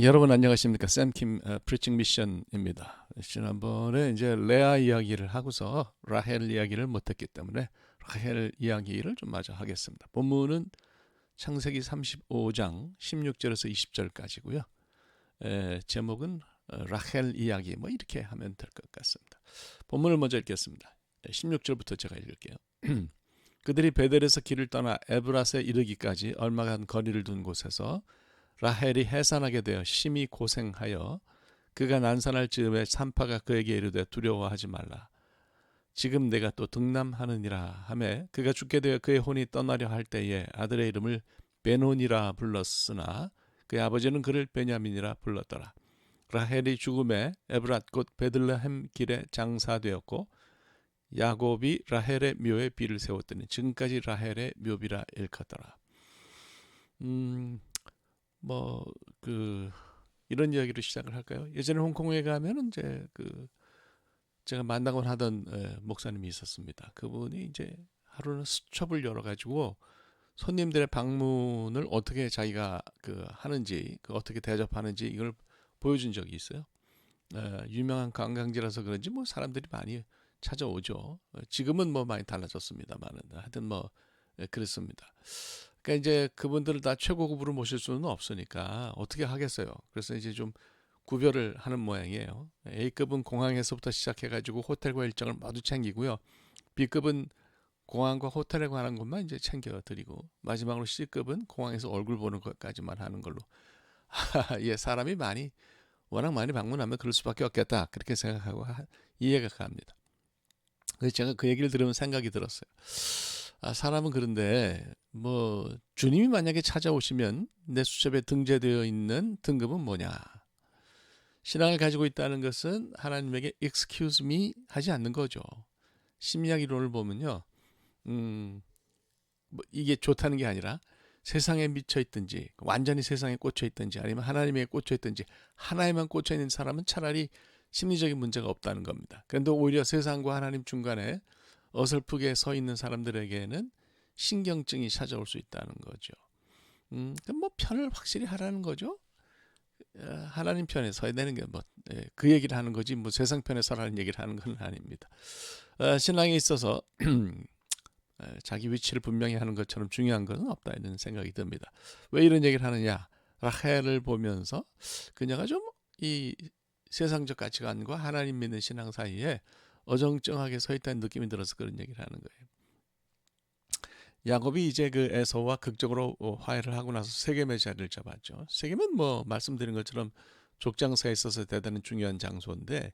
여러분 안녕하십니까? 샘킴 프리칭 미션입니다. 지난번에 이제 레아 이야기를 하고서 라헬 이야기를 못했기 때문에 라헬 이야기를 좀 마저 하겠습니다. 본문은 창세기 35장 16절에서 20절까지고요. 제목은 라헬 이야기 뭐 이렇게 하면 될 것 같습니다. 본문을 먼저 읽겠습니다. 16절부터 제가 읽을게요. 그들이 베델에서 길을 떠나 에브라스에 이르기까지 얼마간 거리를 둔 곳에서 라헬이 해산하게 되어 심히 고생하여 그가 난산할 즈음에 산파가 그에게 이르되 두려워하지 말라. 지금 내가 또 등남하느니라 하매 그가 죽게 되어 그의 혼이 떠나려 할 때에 아들의 이름을 베논이라 불렀으나 그의 아버지는 그를 베냐민이라 불렀더라. 라헬이 죽음에 에브랏 곧 베들레헴 길에 장사되었고 야곱이 라헬의 묘에 비를 세웠더니 지금까지 라헬의 묘비라 일컫더라. 뭐 이런 이야기로 시작을 할까요? 예전에 홍콩에 가면은 이제 제가 만나곤 하던 목사님이 있었습니다. 그분이 이제 하루는 수첩을 열어가지고 손님들의 방문을 어떻게 자기가 하는지, 어떻게 대접하는지 이걸 보여준 적이 있어요. 유명한 관광지라서 그런지 뭐 사람들이 많이 찾아오죠. 지금은 뭐 많이 달라졌습니다만은 하여튼 뭐 그렇습니다. 그러니까 이제 그분들을 다 최고급으로 모실 수는 없으니까 어떻게 하겠어요. 그래서 이제 좀 구별을 하는 모양이에요. A급은 공항에서부터 시작해가지고 호텔과 일정을 모두 챙기고요. B급은 공항과 호텔에 관한 것만 이제 챙겨드리고 마지막으로 C급은 공항에서 얼굴 보는 것까지만 하는 걸로. 예, 사람이 워낙 많이 방문하면 그럴 수밖에 없겠다. 그렇게 생각하고 이해가 갑니다. 그래서 제가 그 얘기를 들으면 생각이 들었어요. 사람은 그런데 뭐 주님이 만약에 찾아오시면 내 수첩에 등재되어 있는 등급은 뭐냐? 신앙을 가지고 있다는 것은 하나님에게 excuse me 하지 않는 거죠. 심리학 이론을 보면요. 뭐 이게 좋다는 게 아니라 세상에 미쳐 있든지 완전히 세상에 꽂혀 있든지 아니면 하나님에 꽂혀 있든지 하나에만 꽂혀 있는 사람은 차라리 심리적인 문제가 없다는 겁니다. 그런데 오히려 세상과 하나님 중간에 어설프게 서 있는 사람들에게는 신경증이 찾아올 수 있다는 거죠. 뭐 편을 확실히 하라는 거죠. 하나님 편에 서야 되는 게 그 얘기를 하는 거지 뭐 세상 편에 서라는 얘기를 하는 건 아닙니다. 신앙에 있어서 자기 위치를 분명히 하는 것처럼 중요한 것은 없다 이런 생각이 듭니다. 왜 이런 얘기를 하느냐? 라헬을 보면서 그녀가 좀 이 세상적 가치관과 하나님 믿는 신앙 사이에 어정쩡하게 서 있다는 느낌이 들어서 그런 얘기를 하는 거예요. 야곱이 이제 에서와 극적으로 화해를 하고 나서 세겜의 자리를 잡았죠. 세겜은 뭐 말씀드린 것처럼 족장사에 있어서 대단히 중요한 장소인데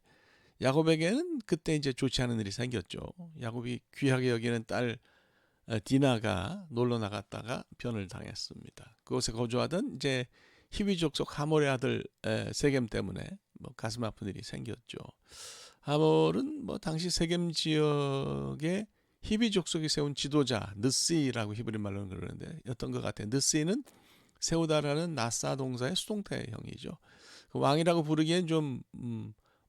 야곱에게는 그때 이제 좋지 않은 일이 생겼죠. 야곱이 귀하게 여기는 딸 디나가 놀러 나갔다가 변을 당했습니다. 그곳에 거주하던 이제 히위족 속 하몰의 아들 세겜 때문에 뭐 가슴 아픈 일이 생겼죠. 하몰은 뭐 당시 세겜 지역의 히비족 속이 세운 지도자 느시라고 히브리 말로는 그러는데 였던 것 같아요. 느시는 세우다라는 나사 동사의 수동태형이죠. 그 왕이라고 부르기엔 좀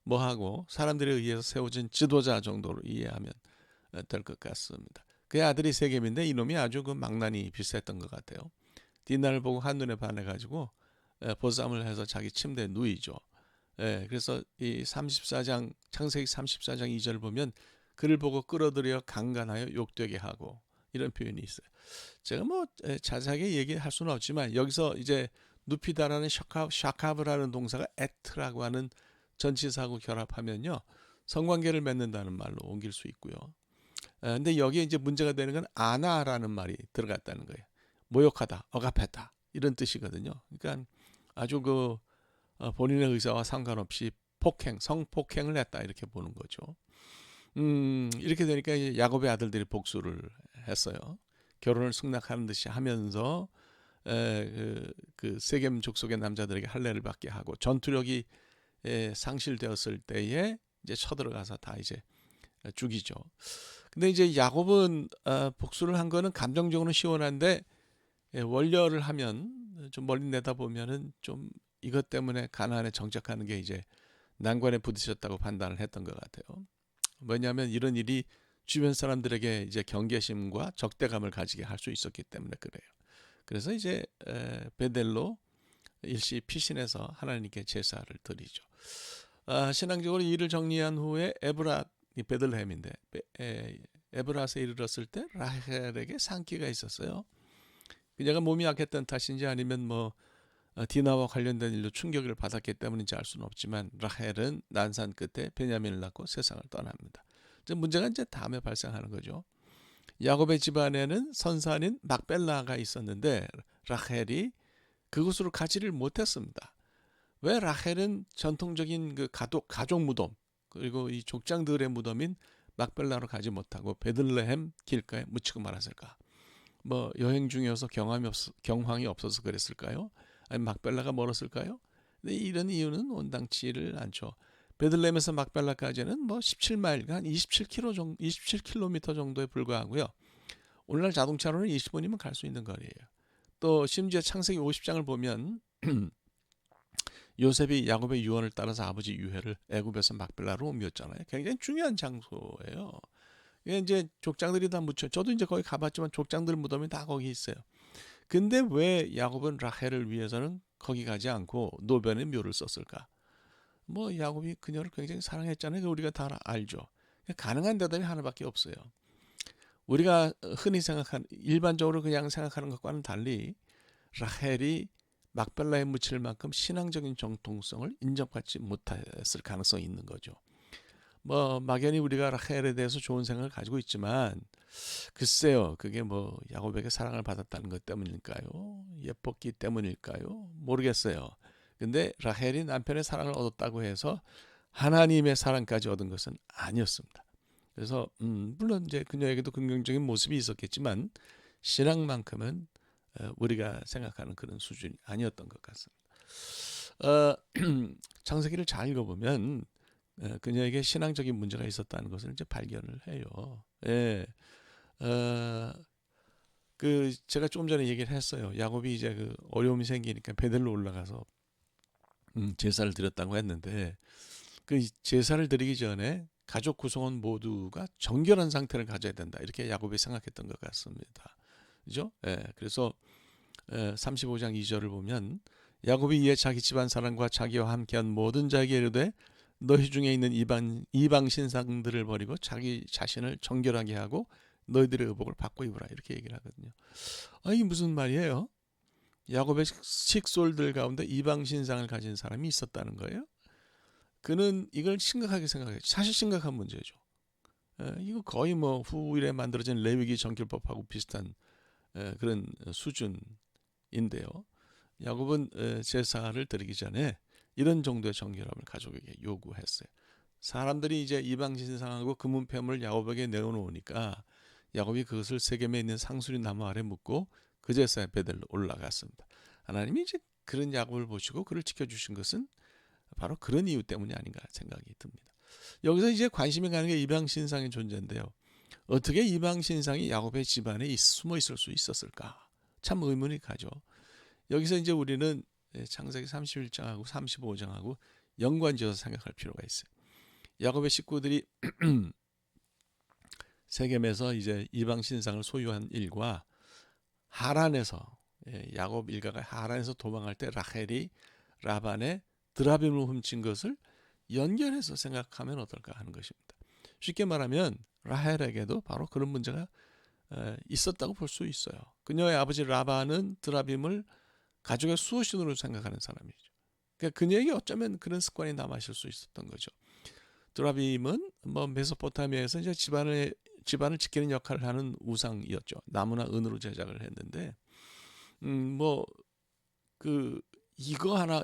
뭐하고 사람들에 의해서 세워진 지도자 정도로 이해하면 될 것 같습니다. 그의 아들이 세겜인데 이놈이 아주 망나니 비슷했던 것 같아요. 디나를 보고 한눈에 반해가지고 보쌈을 해서 자기 침대에 누이죠. 그래서 이 34장 창세기 34장 2절 보면 그를 보고 끌어들여 강간하여 욕되게 하고 이런 표현이 있어요. 제가 뭐 자세하게 얘기할 수는 없지만 여기서 이제 눕히다라는 샤카브라는 동사가 액트라고 하는 전치사하고 결합하면요 성관계를 맺는다는 말로 옮길 수 있고요. 근데 여기에 이제 문제가 되는 건 아나라는 말이 들어갔다는 거예요. 모욕하다, 억압했다 이런 뜻이거든요. 그러니까 아주 본인의 의사와 상관없이 성폭행을 했다 이렇게 보는 거죠. 이렇게 되니까 이제 야곱의 아들들이 복수를 했어요. 결혼을 승낙하는 듯이 하면서 세겜 족속의 남자들에게 할례를 받게 하고 전투력이 상실되었을 때에 이제 쳐들어가서 다 이제 죽이죠. 근데 이제 야곱은 복수를 한 거는 감정적으로는 시원한데 원려를 하면 좀 멀리 내다보면은 좀 이것 때문에 가나안에 정착하는 게 이제 난관에 부딪혔다고 판단을 했던 것 같아요. 뭐냐면 이런 일이 주변 사람들에게 이제 경계심과 적대감을 가지게 할 수 있었기 때문에 그래요. 그래서 이제 베델로 일시 피신해서 하나님께 제사를 드리죠. 신앙적으로 일을 정리한 후에 에브랏, 이 베들레헴인데 에브랏에 이르렀을 때 라헬에게 산기가 있었어요. 그녀가 몸이 약했던 탓인지 아니면 디나와 관련된 일로 충격을 받았기 때문인지 알 수는 없지만 라헬은 난산 끝에 베냐민을 낳고 세상을 떠납니다. 문제가 이제 다음에 발생하는 거죠. 야곱의 집안에는 선산인 막벨라가 있었는데 라헬이 그곳으로 가지를 못했습니다. 왜 라헬은 전통적인 그 가족 무덤 그리고 이 족장들의 무덤인 막벨라로 가지 못하고 베들레헴 길가에 묻히고 말았을까? 여행 중이어서 경황이 없어서 그랬을까요? 아니 막벨라가 멀었을까요? 근데 이런 이유는 온당치를 않죠. 베들레헴에서 막벨라까지는 17마일, 한 27km 정도에 불과하고요. 오늘날 자동차로는 20분이면 갈 수 있는 거리예요. 또 심지어 창세기 50장을 보면 요셉이 야곱의 유언을 따라서 아버지 유해를 애굽에서 막벨라로 옮겼잖아요. 굉장히 중요한 장소예요. 이게 이제 족장들이 다 묻혀. 저도 이제 거기 가봤지만 족장들 무덤이 다 거기 있어요. 근데 왜 야곱은 라헬을 위해서는 거기 가지 않고 노변의 묘를 썼을까? 야곱이 그녀를 굉장히 사랑했잖아요. 우리가 다 알죠. 가능한 대답이 하나밖에 없어요. 우리가 흔히 일반적으로 그냥 생각하는 것과는 달리 라헬이 막벨라에 묻힐 만큼 신앙적인 정통성을 인정받지 못했을 가능성이 있는 거죠. 막연히 우리가 라헬에 대해서 좋은 생각을 가지고 있지만 글쎄요, 그게 야곱에게 사랑을 받았다는 것 때문일까요? 예뻤기 때문일까요? 모르겠어요. 근데 라헬이 남편의 사랑을 얻었다고 해서 하나님의 사랑까지 얻은 것은 아니었습니다. 그래서 물론 이제 그녀에게도 긍정적인 모습이 있었겠지만 신앙만큼은 우리가 생각하는 그런 수준이 아니었던 것 같습니다. 창세기를 잘 읽어보면 그녀에게 신앙적인 문제가 있었다는 것을 이제 발견을 해요. 예. 제가 조금 전에 얘기를 했어요. 야곱이 이제 그 어려움이 생기니까 베델로 올라가서 제사를 드렸다고 했는데 그 제사를 드리기 전에 가족 구성원 모두가 정결한 상태를 가져야 된다. 이렇게 야곱이 생각했던 것 같습니다. 그죠? 예. 그래서 35장 2절을 보면 야곱이 이에 자기 집안 사람과 자기와 함께한 모든 자에게 이르되 너희 중에 있는 이방 신상들을 버리고 자기 자신을 정결하게 하고 너희들의 의복을 바꿔 입으라 이렇게 얘기를 하거든요. 이게 무슨 말이에요? 야곱의 식솔들 가운데 이방 신상을 가진 사람이 있었다는 거예요. 그는 이걸 심각하게 생각했죠. 사실 심각한 문제죠. 이거 거의 후일에 만들어진 레위기 정결법하고 비슷한 그런 수준인데요. 야곱은 제사를 드리기 전에 이런 정도의 정결함을 가족에게 요구했어요. 사람들이 이제 이방 신상하고 금은 폐물을 야곱에게 내어놓으니까 야곱이 그것을 세겜에 있는 상수리 나무 아래 묻고 그 제사에 베델로 올라갔습니다. 하나님이 이제 그런 야곱을 보시고 그를 지켜주신 것은 바로 그런 이유 때문이 아닌가 생각이 듭니다. 여기서 이제 관심이 가는 게 이방 신상의 존재인데요. 어떻게 이방 신상이 야곱의 집안에 숨어 있을 수 있었을까? 참 의문이 가죠. 여기서 이제 우리는 창세기 31장하고 35장하고 연관지어서 생각할 필요가 있어요. 야곱의 식구들이 세겜에서 이제 이방 신상을 소유한 일과 하란에서 야곱 일가가 하란에서 도망할 때 라헬이 라반의 드라빔을 훔친 것을 연결해서 생각하면 어떨까 하는 것입니다. 쉽게 말하면 라헬에게도 바로 그런 문제가 있었다고 볼 수 있어요. 그녀의 아버지 라반은 드라빔을 가족의 수호신으로 생각하는 사람이죠. 그러니까 그녀에게 어쩌면 그런 습관이 남아있을 수 있었던 거죠. 드라빔은 메소포타미아에서 이제 집안을 지키는 역할을 하는 우상이었죠. 나무나 은으로 제작을 했는데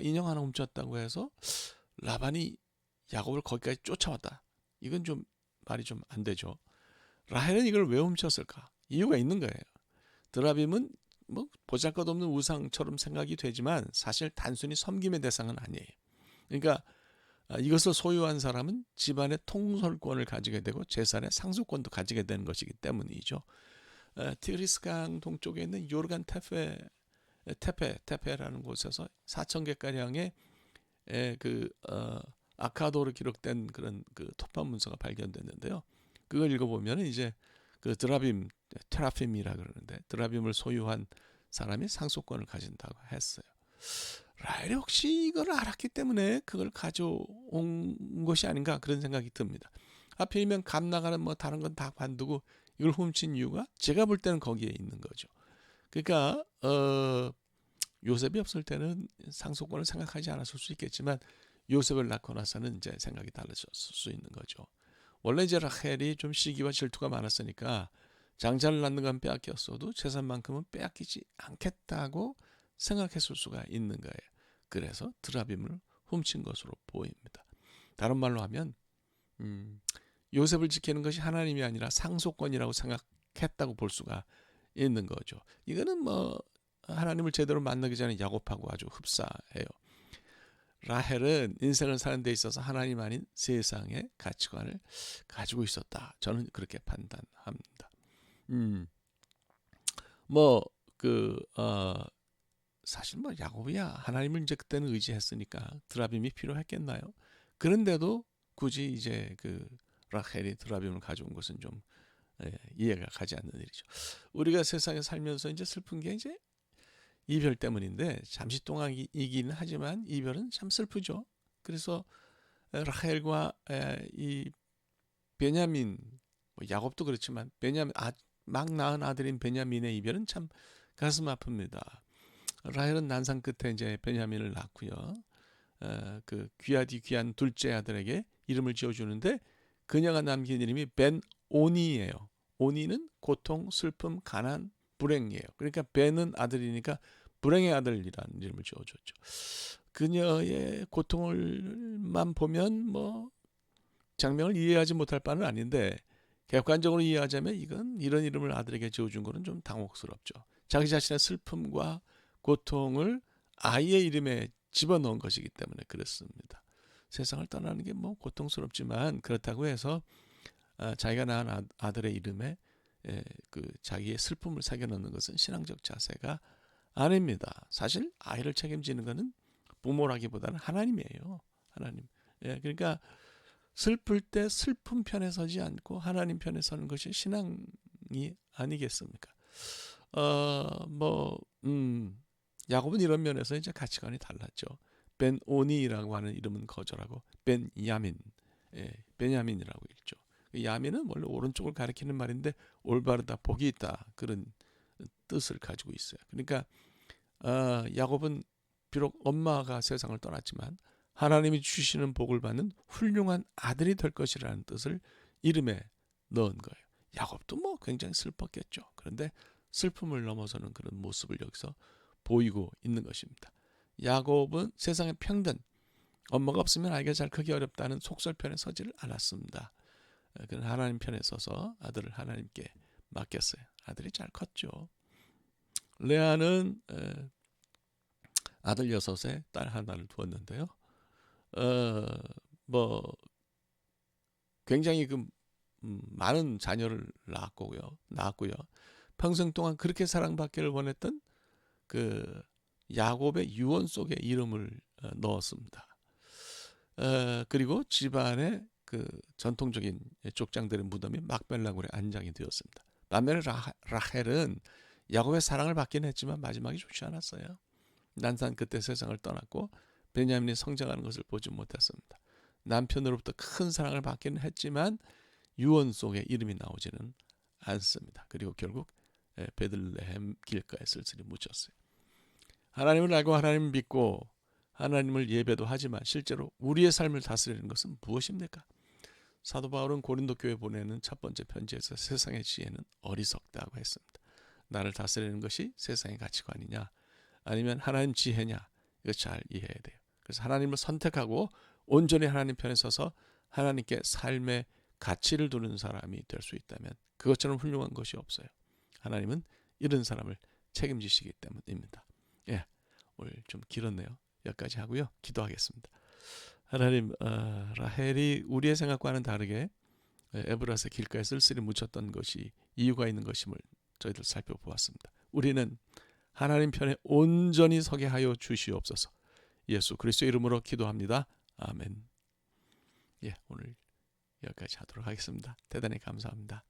인형 하나 훔쳤다고 해서 라반이 야곱을 거기까지 쫓아왔다. 이건 좀 말이 좀 안 되죠. 라헬은 이걸 왜 훔쳤을까? 이유가 있는 거예요. 드라빔은 보잘것없는 우상처럼 생각이 되지만 사실 단순히 섬김의 대상은 아니에요. 그러니까 이것을 소유한 사람은 집안의 통솔권을 가지게 되고 재산의 상속권도 가지게 되는 것이기 때문이죠. 티그리스강 동쪽에 있는 요르간 테페라는 곳에서 4,000개가량의 아카도로 기록된 그런 그 토파 문서가 발견됐는데요. 그걸 읽어보면 이제 그 테라핌이라 그러는데 드라빔을 소유한 사람이 상속권을 가진다고 했어요. 라헬이 혹시 이걸 알았기 때문에 그걸 가져온 것이 아닌가 그런 생각이 듭니다. 하필이면 값 나가는 뭐 다른 건 다 관두고 이걸 훔친 이유가 제가 볼 때는 거기에 있는 거죠. 그러니까 요셉이 없을 때는 상속권을 생각하지 않았을 수 있겠지만 요셉을 낳고 나서는 이제 생각이 달라졌을 수 있는 거죠. 원래 이제 라헬이 좀 시기와 질투가 많았으니까 장자를 낳는 건 빼앗겼어도 재산만큼은 빼앗기지 않겠다고 생각했을 수가 있는 거예요. 그래서 드라빔을 훔친 것으로 보입니다. 다른 말로 하면 요셉을 지키는 것이 하나님이 아니라 상속권이라고 생각했다고 볼 수가 있는 거죠. 이거는 뭐 하나님을 제대로 만나기 전에 야곱하고 아주 흡사해요. 라헬은 인생을 사는 데 있어서 하나님 아닌 세상의 가치관을 가지고 있었다. 저는 그렇게 판단합니다. 뭐 사실 뭐 야곱이야 하나님을 이제 그때는 의지했으니까 드라빔이 필요했겠나요? 그런데도 굳이 이제 라헬이 드라빔을 가져온 것은 좀 이해가 가지 않는 일이죠. 우리가 세상에 살면서 이제 슬픈 게 이제 이별 때문인데 잠시 동안이기는 하지만 이별은 참 슬프죠. 그래서 라헬과 이 베냐민, 뭐 야곱도 그렇지만 베냐민 막 낳은 아들인 베냐민의 이별은 참 가슴 아픕니다. 라헬은 난상 끝에 이제 베냐민을 낳고요. 그 귀하디 귀한 둘째 아들에게 이름을 지어주는데 그녀가 남긴 이름이 벤 오니예요. 오니는 고통, 슬픔, 가난, 불행이에요. 그러니까 벤은 아들이니까 불행의 아들이라는 이름을 지어줬죠. 그녀의 고통을만 보면 뭐 장면을 이해하지 못할 바는 아닌데 객관적으로 이해하자면 이건 이런 이름을 아들에게 지어준 거는 좀 당혹스럽죠. 자기 자신의 슬픔과 고통을 아이의 이름에 집어넣은 것이기 때문에 그렇습니다. 세상을 떠나는 게 뭐 고통스럽지만 그렇다고 해서 자기가 낳은 아들의 이름에 자기의 슬픔을 새겨넣는 것은 신앙적 자세가 아닙니다. 사실 아이를 책임지는 것은 부모라기보다는 하나님이에요. 하나님. 그러니까 슬플 때 슬픈 편에 서지 않고 하나님 편에 서는 것이 신앙이 아니겠습니까? 야곱은 이런 면에서 이제 가치관이 달랐죠. 벤 오니라고 하는 이름은 거절하고 벤 야민, 베냐민이라고 읽죠. 야민은 원래 오른쪽을 가리키는 말인데 올바르다, 복이 있다 그런 뜻을 가지고 있어요. 그러니까 야곱은 비록 엄마가 세상을 떠났지만 하나님이 주시는 복을 받는 훌륭한 아들이 될 것이라는 뜻을 이름에 넣은 거예요. 야곱도 뭐 굉장히 슬펐겠죠. 그런데 슬픔을 넘어서는 그런 모습을 여기서 보이고 있는 것입니다. 야곱은 세상의 평등, 엄마가 없으면 아이가 잘 크기 어렵다는 속설편에 서지를 않았습니다. 그는 하나님 편에 서서 아들을 하나님께 맡겼어요. 아들이 잘 컸죠. 레아는 아들 6에 딸 하나를 두었는데요. 뭐 굉장히 많은 자녀를 낳았고요. 평생 동안 그렇게 사랑받기를 원했던 야곱의 유언 속에 이름을 넣었습니다. 그리고 집안의 전통적인 족장들의 무덤이 막벨라굴에 안장이 되었습니다. 반면에 라헬은 야곱의 사랑을 받긴 했지만 마지막이 좋지 않았어요. 난산 끝에 세상을 떠났고 베냐민이 성장하는 것을 보지 못했습니다. 남편으로부터 큰 사랑을 받기는 했지만 유언 속에 이름이 나오지는 않습니다. 그리고 결국 베들레헴 길가에 쓸쓸히 묻혔어요. 하나님을 알고 하나님을 믿고 하나님을 예배도 하지만 실제로 우리의 삶을 다스리는 것은 무엇입니까? 사도 바울은 고린도 교회 보내는 첫 번째 편지에서 세상의 지혜는 어리석다고 했습니다. 나를 다스리는 것이 세상의 가치관이냐 아니면 하나님 지혜냐 이거 잘 이해해야 돼요. 그래서 하나님을 선택하고 온전히 하나님 편에 서서 하나님께 삶의 가치를 두는 사람이 될 수 있다면 그것처럼 훌륭한 것이 없어요. 하나님은 이런 사람을 책임지시기 때문입니다. 오늘 좀 길었네요. 여기까지 하고요. 기도하겠습니다. 하나님, 라헬이 우리의 생각과는 다르게 에브라스의 길가에 쓸쓸히 묻혔던 것이 이유가 있는 것임을 저희들 살펴보았습니다. 우리는 하나님 편에 온전히 서게 하여 주시옵소서. 예수 그리스도의 이름으로 기도합니다. 아멘. 오늘 여기까지 하도록 하겠습니다. 대단히 감사합니다.